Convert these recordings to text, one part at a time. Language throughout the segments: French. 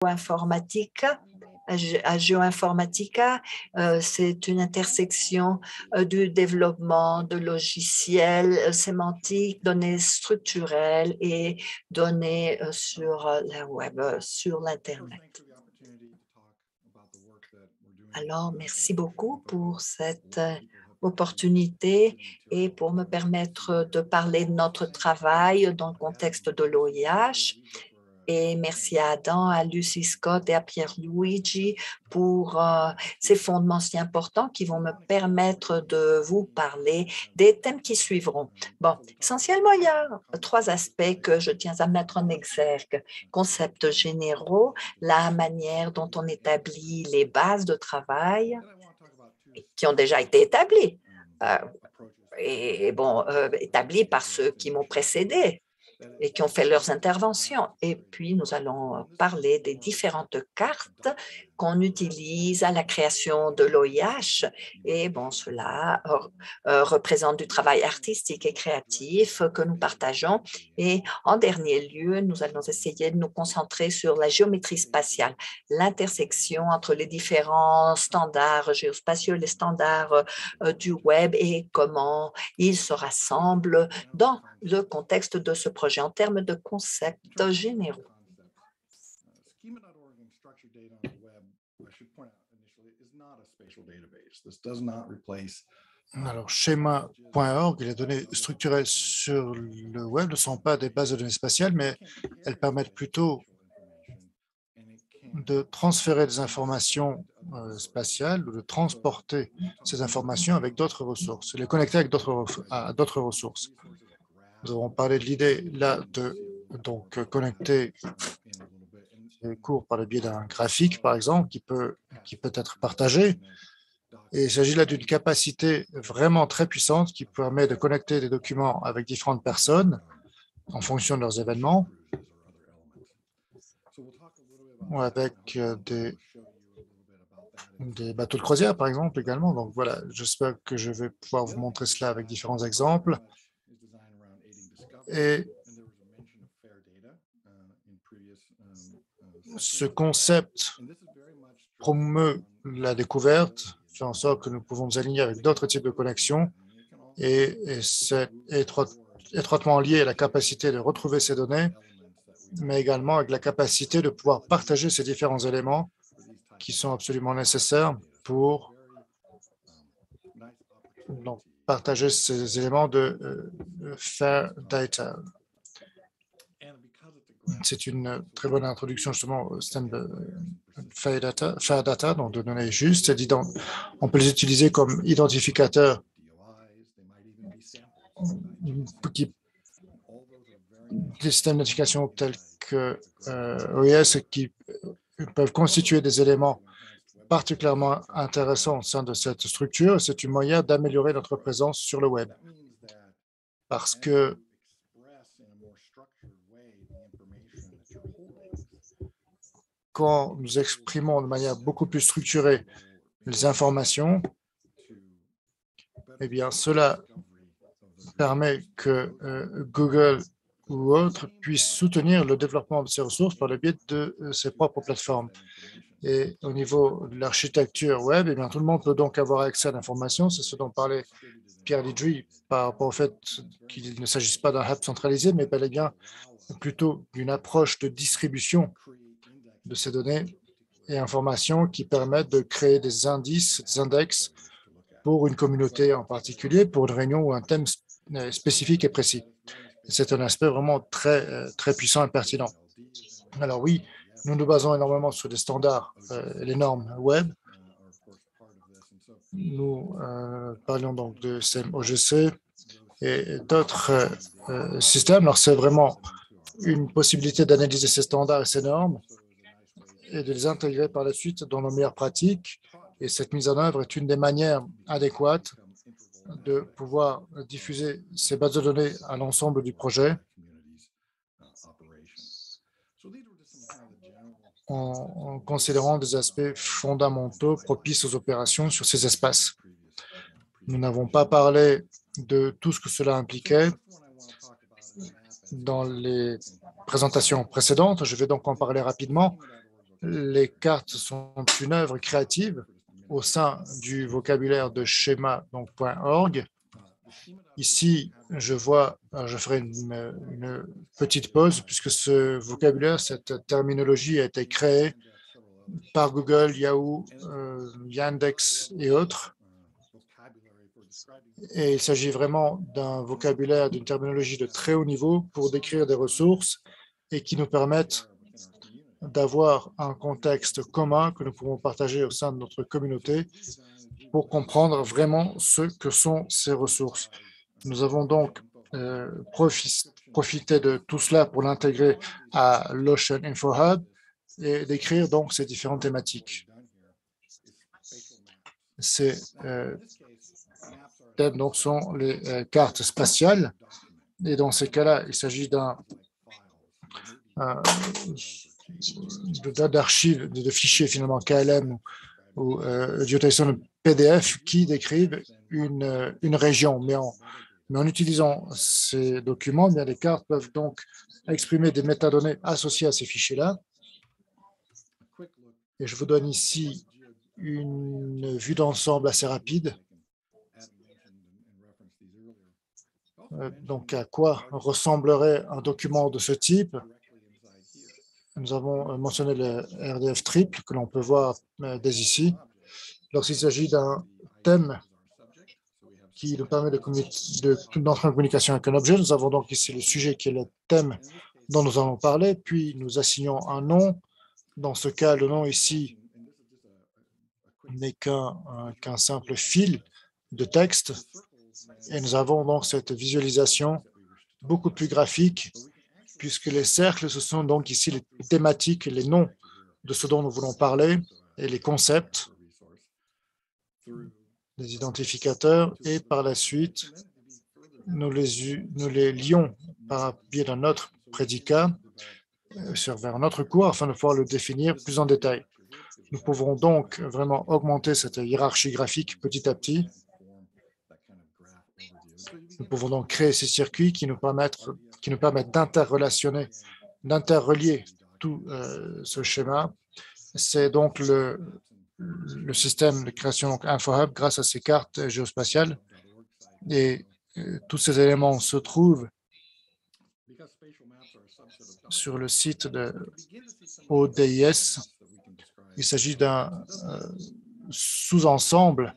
Informatica. Géoinformatica, c'est une intersection du développement de logiciels sémantiques, données structurelles et données sur la web, sur l'Internet. Alors, merci beaucoup pour cette opportunité et pour me permettre de parler de notre travail dans le contexte de l'OIH. Et merci à Adam, à Lucy Scott et à Pierluigi pour ces fondements si importants qui vont me permettre de vous parler des thèmes qui suivront. Bon, essentiellement, il y a 3 aspects que je tiens à mettre en exergue. Concepts généraux, la manière dont on établit les bases de travail qui ont déjà été établies. Établies par ceux qui m'ont précédé et qui ont fait leurs interventions. Et puis, nous allons parler des différentes cartes qu'on utilise à la création de l'OIH. Et bon, cela représente du travail artistique et créatif que nous partageons. Et en dernier lieu, nous allons essayer de nous concentrer sur la géométrie spatiale, l'intersection entre les différents standards géospatiaux, les standards du web et comment ils se rassemblent dans le contexte de ce projet en termes de concepts généraux. Alors, schema.org, les données structurées sur le web ne sont pas des bases de données spatiales, mais elles permettent plutôt de transférer des informations spatiales ou de transporter ces informations avec d'autres ressources, les connecter avec d'autres ressources. Nous avons parlé de l'idée là de connecter les cours par le biais d'un graphique, par exemple, qui peut être partagé. Et il s'agit là d'une capacité vraiment très puissante qui permet de connecter des documents avec différentes personnes en fonction de leurs événements, ou avec des bateaux de croisière, par exemple, également. Donc voilà, j'espère que je vais pouvoir vous montrer cela avec différents exemples. Et ce concept promeut la découverte, fait en sorte que nous pouvons nous aligner avec d'autres types de connexions et c'est étroitement lié à la capacité de retrouver ces données, mais également avec la capacité de pouvoir partager ces différents éléments qui sont absolument nécessaires pour partager ces éléments de fair data. C'est une très bonne introduction justement au système de fair data, donc de données justes. On peut les utiliser comme identificateurs des systèmes d'identification tels que OIS qui peuvent constituer des éléments particulièrement intéressants au sein de cette structure. C'est une moyen d'améliorer notre présence sur le web parce que quand nous exprimons de manière beaucoup plus structurée les informations, eh bien, cela permet que Google ou autres puissent soutenir le développement de ces ressources par le biais de ses propres plateformes. Et au niveau de l'architecture web, eh bien, tout le monde peut donc avoir accès à l'information. C'est ce dont parlait Pierre Lidry par rapport au fait qu'il ne s'agisse pas d'un hub centralisé, mais bel et bien plutôt d'une approche de distribution de ces données et informations qui permettent de créer des indices, des index pour une communauté en particulier, pour une réunion ou un thème spécifique et précis. C'est un aspect vraiment très puissant et pertinent. Alors oui, nous nous basons énormément sur des standards, les normes web. Nous parlions donc de CMOGC et d'autres systèmes. Alors c'est vraiment une possibilité d'analyser ces standards et ces normes et de les intégrer par la suite dans nos meilleures pratiques. Et cette mise en œuvre est une des manières adéquates de pouvoir diffuser ces bases de données à l'ensemble du projet en considérant des aspects fondamentaux propices aux opérations sur ces espaces. Nous n'avons pas parlé de tout ce que cela impliquait dans les présentations précédentes. Je vais donc en parler rapidement. Les cartes sont une œuvre créative au sein du vocabulaire de schéma, donc .org. Ici, je ferai une petite pause puisque ce vocabulaire, cette terminologie a été créée par Google, Yahoo, Yandex et autres. Et il s'agit vraiment d'un vocabulaire, d'une terminologie de très haut niveau pour décrire des ressources et qui nous permettent d'avoir un contexte commun que nous pouvons partager au sein de notre communauté pour comprendre vraiment ce que sont ces ressources. Nous avons donc profité de tout cela pour l'intégrer à l'Ocean Info Hub et d'écrire donc ces différentes thématiques. Ces thèmes donc sont les cartes spatiales et dans ces cas-là, il s'agit d'archives, de fichiers finalement KLM ou JSON PDF qui décrivent une région. Mais en utilisant ces documents, bien, les cartes peuvent donc exprimer des métadonnées associées à ces fichiers-là. Et je vous donne ici une vue d'ensemble assez rapide. Donc, à quoi ressemblerait un document de ce type? Nous avons mentionné le RDF triple que l'on peut voir dès ici. Lorsqu'il s'agit d'un thème qui nous permet d'entrer en communication avec un objet, nous avons donc ici le sujet qui est le thème dont nous allons parler, puis nous assignons un nom. Dans ce cas, le nom ici n'est qu'un simple fil de texte. Et nous avons donc cette visualisation beaucoup plus graphique, puisque les cercles, ce sont donc ici les thématiques, les noms de ce dont nous voulons parler et les concepts, les identificateurs, et par la suite, nous les lions par biais d'un autre prédicat vers un autre cours afin de pouvoir le définir plus en détail. Nous pouvons donc vraiment augmenter cette hiérarchie graphique petit à petit. Nous pouvons donc créer ces circuits qui nous permettent d'interrelationner, d'interrelier tout ce schéma. C'est donc le système de création InfoHub grâce à ces cartes géospatiales. Et tous ces éléments se trouvent sur le site de ODIS. Il s'agit d'un sous-ensemble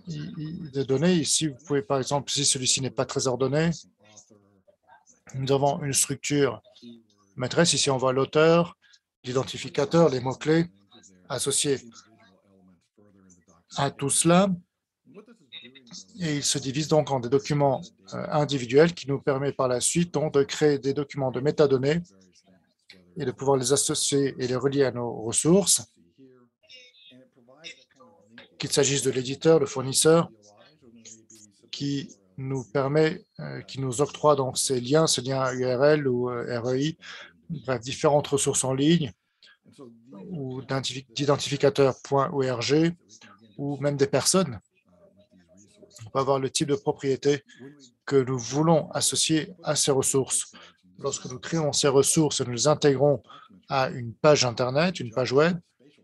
de données. Ici, vous pouvez, par exemple, si celui-ci n'est pas très ordonné, nous avons une structure maîtresse. Ici, on voit l'auteur, l'identificateur, les mots-clés associés à tout cela. Et il se divise donc en des documents individuels qui nous permettent par la suite donc, de créer des documents de métadonnées et de pouvoir les associer et les relier à nos ressources, qu'il s'agisse de l'éditeur, le fournisseur, qui nous octroie donc ces liens URL ou REI, bref, différentes ressources en ligne, ou d'identificateurs .org, ou même des personnes. On peut avoir le type de propriété que nous voulons associer à ces ressources. Lorsque nous créons ces ressources et nous les intégrons à une page Internet, une page web,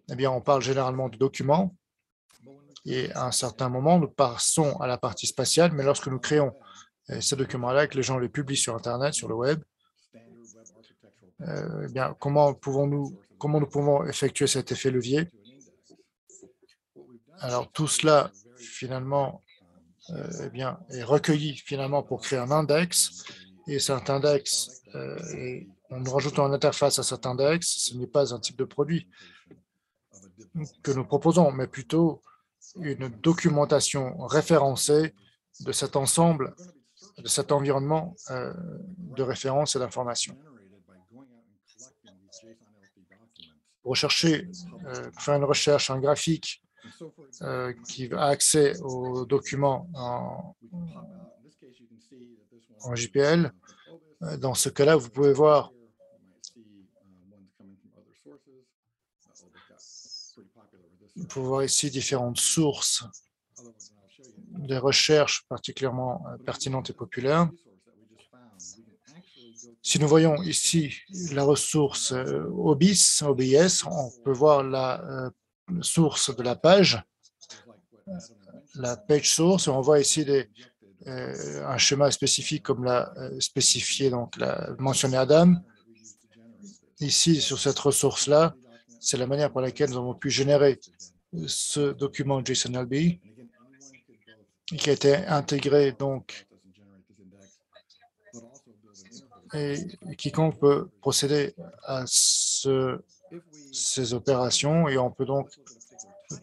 eh bien, on parle généralement de documents. Et à un certain moment, nous passons à la partie spatiale, mais lorsque nous créons ces documents-là et que les gens les publient sur Internet, sur le web, eh bien, comment nous pouvons effectuer cet effet levier? Alors, tout cela, finalement, eh bien, est recueilli finalement pour créer un index. Et cet index, en nous rajoutant une interface à cet index, ce n'est pas un type de produit que nous proposons, mais plutôt une documentation référencée de cet ensemble, de cet environnement de référence et d'information. Pour faire une recherche, un graphique qui a accès aux documents en JPL, dans ce cas-là, vous pouvez voir ici différentes sources des recherches particulièrement pertinentes et populaires. Si nous voyons ici la ressource OBIS, on peut voir la source de la page, la page source. On voit ici un schéma spécifique comme l'a spécifié, donc l'a mentionné Adam. Ici, sur cette ressource-là, c'est la manière par laquelle nous avons pu générer ce document JSON-LB qui a été intégré donc et quiconque peut procéder à ces opérations et on peut donc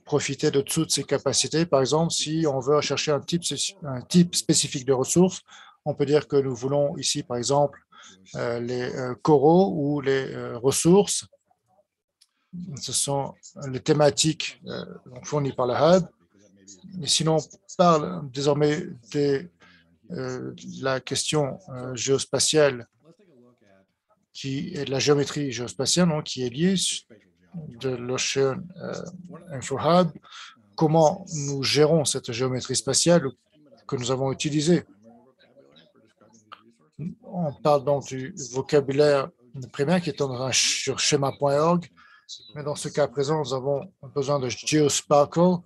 profiter de toutes ces capacités. Par exemple, si on veut chercher un type spécifique de ressources, on peut dire que nous voulons ici, par exemple, les coraux ou les ressources. Ce sont les thématiques fournies par la Hub. Mais sinon, on parle désormais de la question géospatiale qui est de la géométrie géospatiale, donc, qui est liée de l'Ocean Info Hub, comment nous gérons cette géométrie spatiale que nous avons utilisée. On parle donc du vocabulaire primaire qui est sur schema.org, mais dans ce cas présent, nous avons besoin de GeoSparkle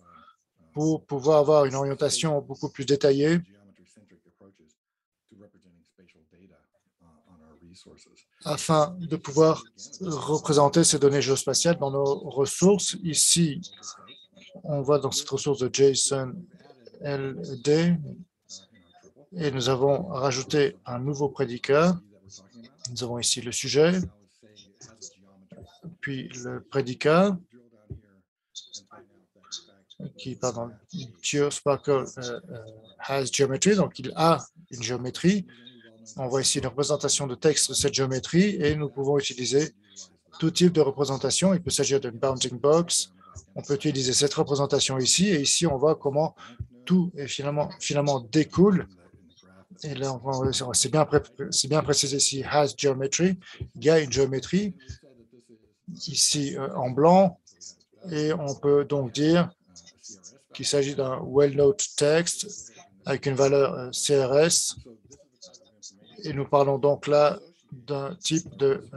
pour pouvoir avoir une orientation beaucoup plus détaillée afin de pouvoir représenter ces données géospatiales dans nos ressources. Ici, on voit dans cette ressource de JSON LD et nous avons rajouté un nouveau prédicat. Nous avons ici le sujet, puis le prédicat qui, pardon, GeoSparkle has geometry, donc il a une géométrie. On voit ici une représentation de texte de cette géométrie et nous pouvons utiliser tout type de représentation. Il peut s'agir d'une bounding box. On peut utiliser cette représentation ici et ici on voit comment tout est finalement découle. Et là, c'est bien précisé ici, has geometry. Il y a une géométrie ici en blanc et on peut donc dire qu'il s'agit d'un well-known text avec une valeur CRS. Et nous parlons donc là d'un type de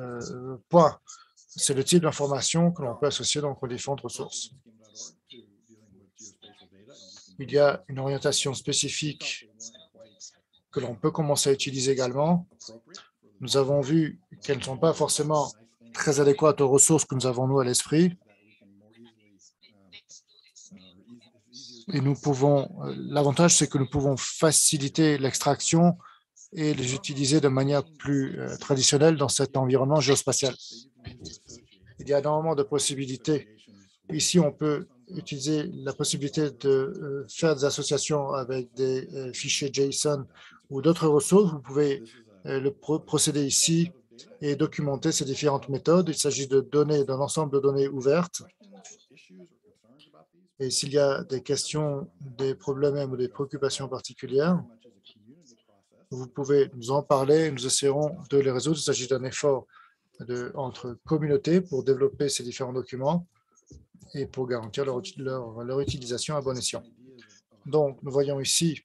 point. C'est le type d'information que l'on peut associer donc aux différentes ressources. Il y a une orientation spécifique que l'on peut commencer à utiliser également. Nous avons vu qu'elles ne sont pas forcément très adéquates aux ressources que nous avons, nous, à l'esprit. Et nous pouvons, l'avantage, c'est que nous pouvons faciliter l'extraction et les utiliser de manière plus traditionnelle dans cet environnement géospatial. Il y a énormément de possibilités. Ici, on peut utiliser la possibilité de faire des associations avec des fichiers JSON ou d'autres ressources. Vous pouvez procéder ici et documenter ces différentes méthodes. Il s'agit de données, d'un ensemble de données ouvertes. Et s'il y a des questions, des problèmes ou des préoccupations particulières, vous pouvez nous en parler. Nous essaierons de les résoudre. Il s'agit d'un effort entre communautés pour développer ces différents documents et pour garantir leur utilisation à bon escient. Donc, nous voyons ici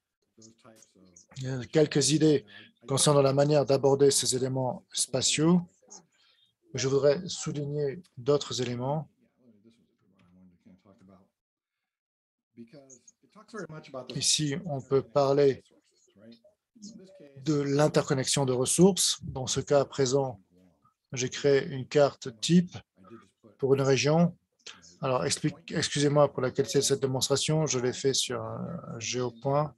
quelques idées concernant la manière d'aborder ces éléments spatiaux. Je voudrais souligner d'autres éléments. Ici, on peut parler de l'interconnexion de ressources. Dans ce cas présent, j'ai créé une carte type pour une région. Alors, excusez-moi pour la qualité de cette démonstration, je l'ai fait sur un géopoint.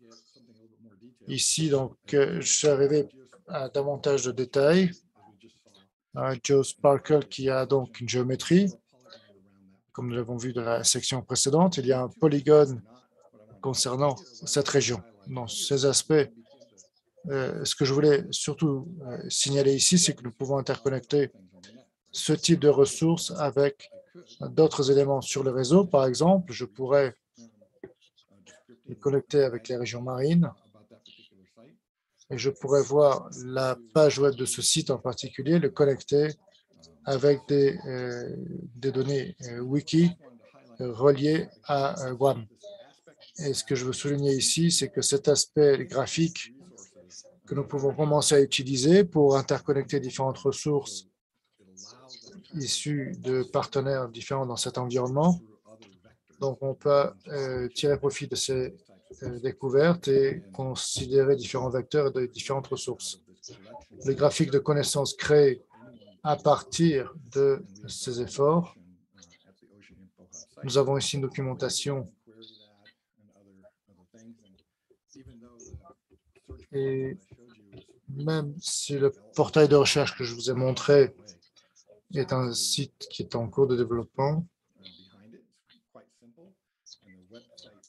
Ici, donc, je suis arrivé à davantage de détails. Un GeoSparkle qui a donc une géométrie, comme nous l'avons vu dans la section précédente. Il y a un polygone concernant cette région. Dans ces aspects, ce que je voulais surtout signaler ici, c'est que nous pouvons interconnecter ce type de ressources avec d'autres éléments sur le réseau. Par exemple, je pourrais les connecter avec les régions marines et je pourrais voir la page web de ce site en particulier, le connecter avec des données wiki reliées à Guam. Et ce que je veux souligner ici, c'est que cet aspect graphique que nous pouvons commencer à utiliser pour interconnecter différentes ressources issues de partenaires différents dans cet environnement. Donc, on peut tirer profit de ces découvertes et considérer différents vecteurs et de différentes ressources. Les graphiques de connaissances créés à partir de ces efforts. Nous avons ici une documentation et même si le portail de recherche que je vous ai montré est un site qui est en cours de développement,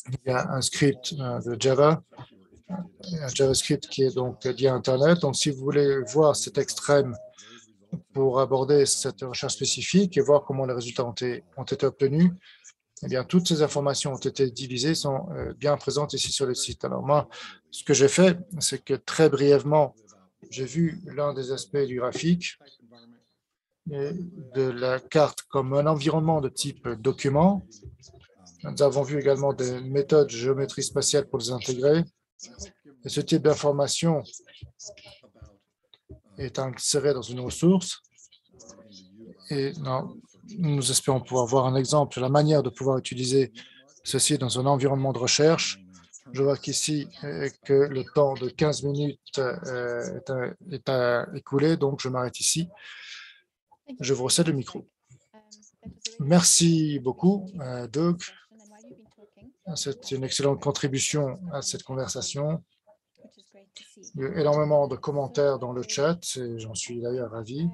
il y a un script de Java, un JavaScript qui est donc dédié à Internet. Donc, si vous voulez voir cet extrême pour aborder cette recherche spécifique et voir comment les résultats ont été obtenus, eh bien, toutes ces informations ont été divisées, sont bien présentes ici sur le site. Alors moi, ce que j'ai fait, c'est que très brièvement, j'ai vu l'un des aspects du graphique et de la carte comme un environnement de type document. Nous avons vu également des méthodes de géométrie spatiale pour les intégrer. Et ce type d'information est inséré dans une ressource. Et nous espérons pouvoir voir un exemple de la manière de pouvoir utiliser ceci dans un environnement de recherche. Je vois qu'ici que le temps de 15 minutes est écoulé, donc je m'arrête ici. Je vous recède le micro. Merci beaucoup, Doug. C'est une excellente contribution à cette conversation. Il y a énormément de commentaires dans le chat et j'en suis d'ailleurs ravi.